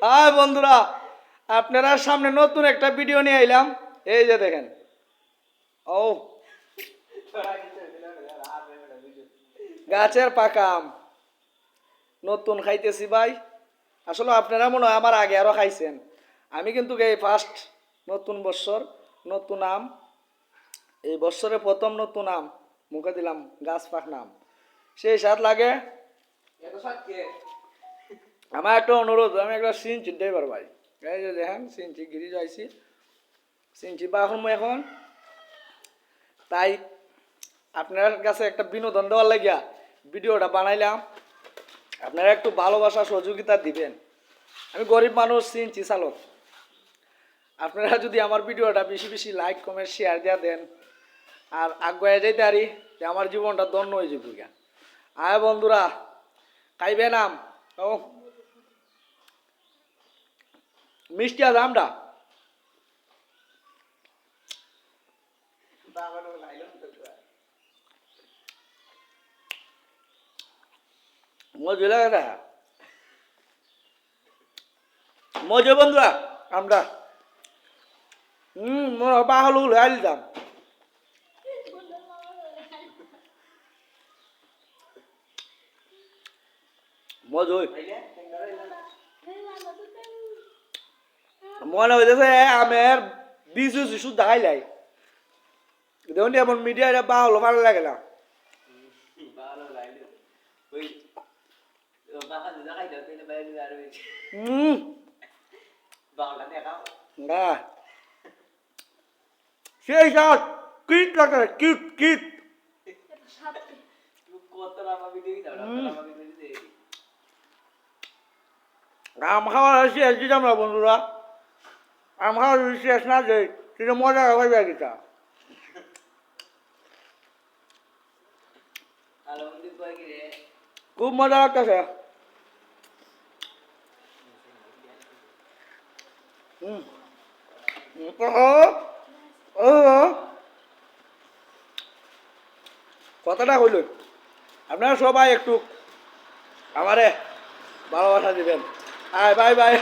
High বন্ধুরা, আপনারা সামনে নতুন একটা ভিডিও নিয়ে আইলাম। এই যে দেখেন, ও গাছের পাকা আম নতুন খাইতেছি ভাই। আসলে আপনারা মনে হয় আমার আগে আরো খাইছেন, আমি কিন্তু এই ফার্স্ট নতুন বছর নতুন আম, এই বছরে প্রথম নতুন আম মুখে দিলাম, গাছ পাকনা আম, সেই স্বাদ লাগে। আমার একটা অনুরোধ, আমি একটা সিন চিনতেই পারো ভাই। এই যে দেখেন সিনচি গিরি যাইছি, সিনচি বা এখন তাই আপনার কাছে একটা বিনোদন দেওয়ার লাগিয়া ভিডিওটা বানাইলাম। আপনারা একটু ভালোবাসা সহযোগিতা দিবেন। আমি গরিব মানুষ, চিনছি চালক। আপনারা যদি আমার ভিডিওটা বেশি বেশি লাইক কমেন্ট শেয়ার দিয়া দেন আর আগুয়ে যাইতে পারি, যে আমার জীবনটা ধন্য হয়ে যাবে। আয় বন্ধুরা, খাইবেন আম। ও মিষ্টি আছে আমটা। মজা লাগে, মজা বন্ধুরা আমটা। মনে পাহল উড়াই দিতাম। মজা মনে হইতেছে আমের বীজ শুদ্ধ খাইলাই। দেখুন এমন মিডিয়া বাহল ভালো লাগে না। সেই সাথ কিট লাগে, কিট কিট। আম খাওয়ার শেষ দিতাম না বন্ধুরা, আম খাওয়ার শেষ না যে সেটা মজা খাইবে কিটা। খুব মজা লাগতেছে। কথাটা হইল, আপনারা সবাই একটু আমারে ভালোবাসা দিবেন। Bye bye.